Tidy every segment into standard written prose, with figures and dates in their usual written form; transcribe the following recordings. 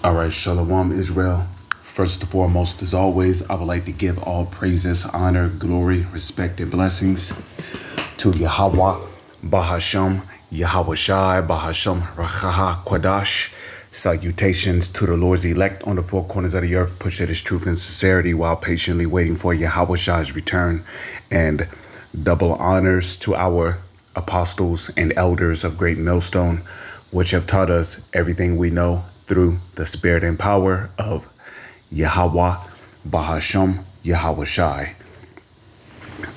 All right, Shalom, Israel. First and foremost, as always, I would like to give all praises, honor, glory, respect, and blessings to Yahweh, Bahasham, Yahweh Shai, Bahasham, Rachaha, Quadash. Salutations to the Lord's elect on the four corners of the earth, push at his truth and sincerity while patiently waiting for Yahweh Shai's return. And double honors to our apostles and elders of Great Millstone, which have taught us everything we know through the spirit and power of Yahweh, Bahasham, Yahweh Shai.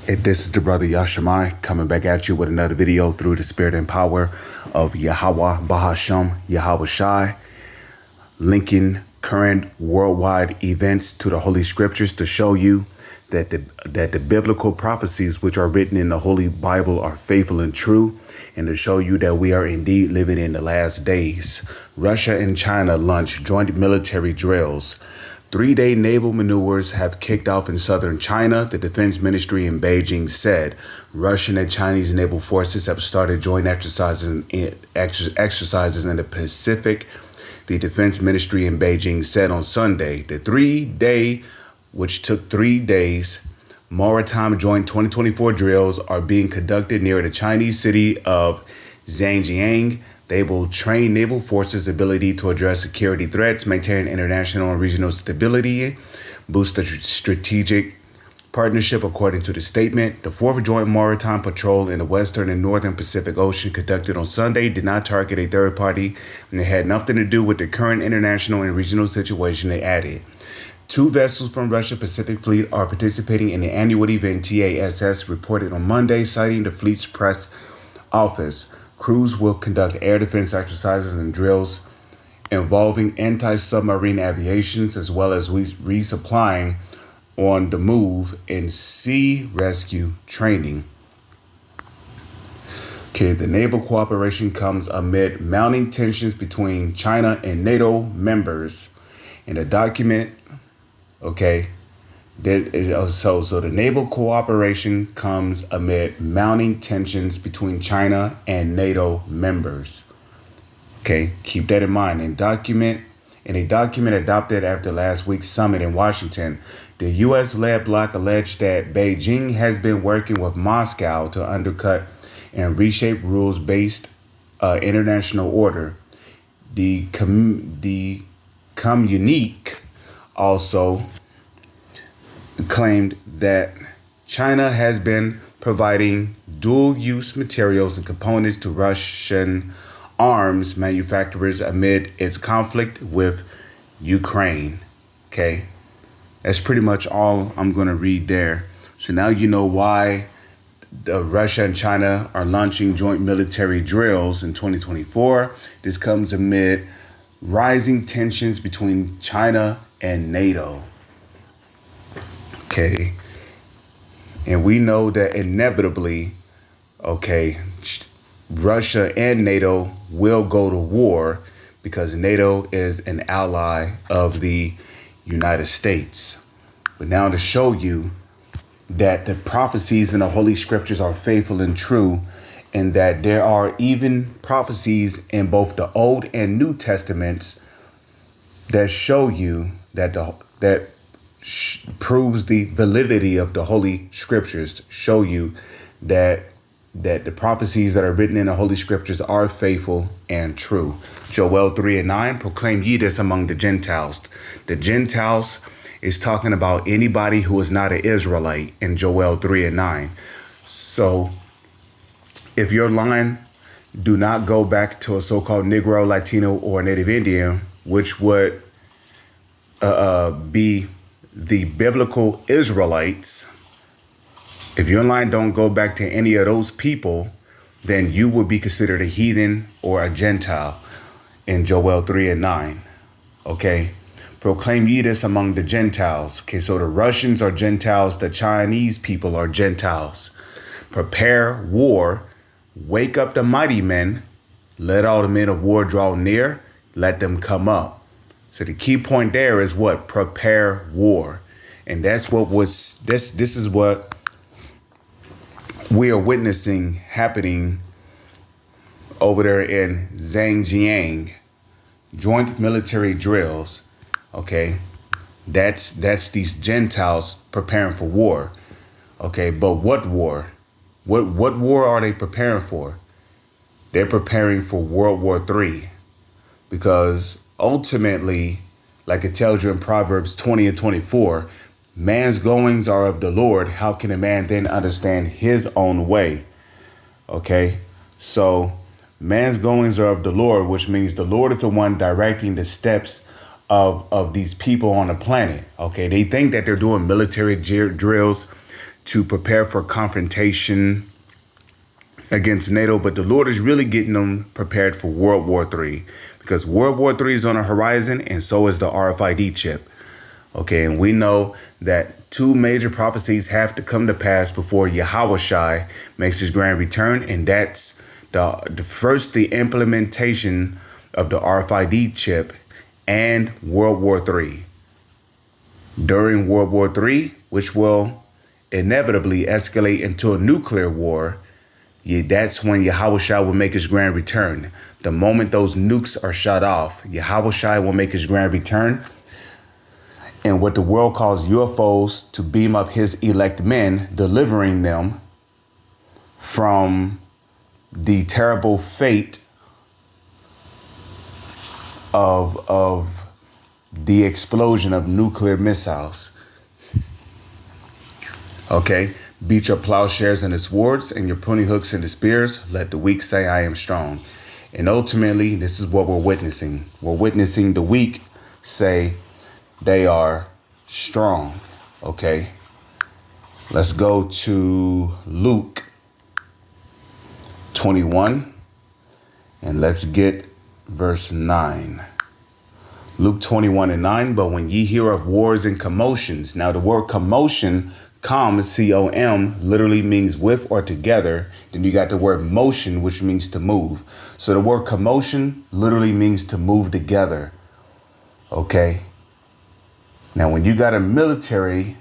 This is the brother Yashamai coming back at you with another video through the spirit and power of Yahweh, Bahasham, Yahweh Shai, linking current worldwide events to the Holy Scriptures to show you that the biblical prophecies which are written in the Holy Bible are faithful and true, and to show you that we are indeed living in the last days. Russia and China launched joint military drills. 3-day naval maneuvers have kicked off in southern China. The Defense Ministry in Beijing said Russian and Chinese naval forces have started joint exercises in the Pacific. The Defense Ministry in Beijing said on Sunday the 3-day, which took 3 days, maritime joint 2024 drills are being conducted near the Chinese city of Zhangjiang. They will train naval forces' ability to address security threats, maintain international and regional stability, boost the strategic partnership, according to the statement. The 4th Joint Maritime Patrol in the Western and Northern Pacific Ocean conducted on Sunday did not target a third party, and it had nothing to do with the current international and regional situation, they added. 2 vessels from Russia Pacific Fleet are participating in the annual event, TASS reported on Monday, citing the fleet's press office. Crews will conduct air defense exercises and drills involving anti-submarine aviations, as well as resupplying on the move and sea rescue training. The naval cooperation comes amid mounting tensions between China and NATO members. In a document, so the naval cooperation comes amid mounting tensions between China and NATO members. Keep that in mind. In a document adopted after last week's summit in Washington, the U.S.-led bloc alleged that Beijing has been working with Moscow to undercut and reshape rules-based international order. The communique also claimed that China has been providing dual-use materials and components to Russian arms manufacturers amid its conflict with Ukraine. That's pretty much all I'm going to read there. So now you know why Russia and China are launching joint military drills in 2024. This comes amid rising tensions between China and NATO. And we know that inevitably, Russia and NATO will go to war because NATO is an ally of the United States. But now to show you that the prophecies in the Holy Scriptures are faithful and true, and that there are even prophecies in both the Old and New Testaments that show you that proves the validity of the Holy Scriptures, show you that the prophecies that are written in the Holy Scriptures are faithful and true. Joel 3:9, proclaim ye this among the Gentiles. The Gentiles is talking about anybody who is not an Israelite in Joel 3:9. So if your line do not go back to a so-called Negro, Latino, or Native Indian, which would be the biblical Israelites, if your line don't go back to any of those people, then you would be considered a heathen or a Gentile in Joel 3:9. Proclaim ye this among the Gentiles. So the Russians are Gentiles, the Chinese people are Gentiles. Prepare war, wake up the mighty men, let all the men of war draw near, let them come up. So the key point there is what? Prepare war. And that's what this is what we are witnessing happening over there in Zhangjiang. joint military drills. Okay, that's these Gentiles preparing for war. Okay, but what war? What war are they preparing for? They're preparing for World War III, because ultimately, like it tells you in Proverbs 20 and 24, man's goings are of the Lord. How can a man then understand his own way? Okay, so man's goings are of the Lord, which means the Lord is the one directing the steps of these people on the planet. Okay, they think that they're doing military drills to prepare for confrontation against NATO, but the Lord is really getting them prepared for World War III, because World War III is on the horizon, and so is the RFID chip. Okay, and we know that two major prophecies have to come to pass before Yahushua makes his grand return, and that's the implementation of the RFID chip and World War III. During World War III, which will inevitably escalate into a nuclear war, that's when Yahushua will make his grand return. The moment those nukes are shot off, Yahushua will make his grand return. And what the world calls UFOs, to beam up his elect men, delivering them from the terrible fate of the explosion of nuclear missiles. Okay, beat your plowshares into swords and your pruning hooks into spears. Let the weak say, I am strong. And ultimately, this is what we're witnessing. We're witnessing the weak say they are strong. Okay, let's go to Luke 21 and let's get verse 9. Luke 21 and 9. But when ye hear of wars and commotions. Now the word commotion, C-O-M, literally means with or together. Then you got the word motion, which means to move. So the word commotion literally means to move together. Okay. Now, when you got a military,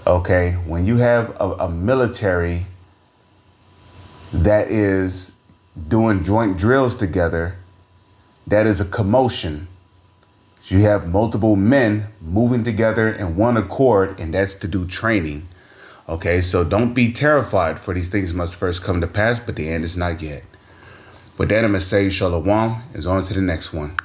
okay, when you have a military that is doing joint drills together, that is a commotion. So you have multiple men moving together in one accord, and that's to do training. Okay, so don't be terrified, for these things must first come to pass, but the end is not yet. With that, I'm going to say Shalom, is on to the next one.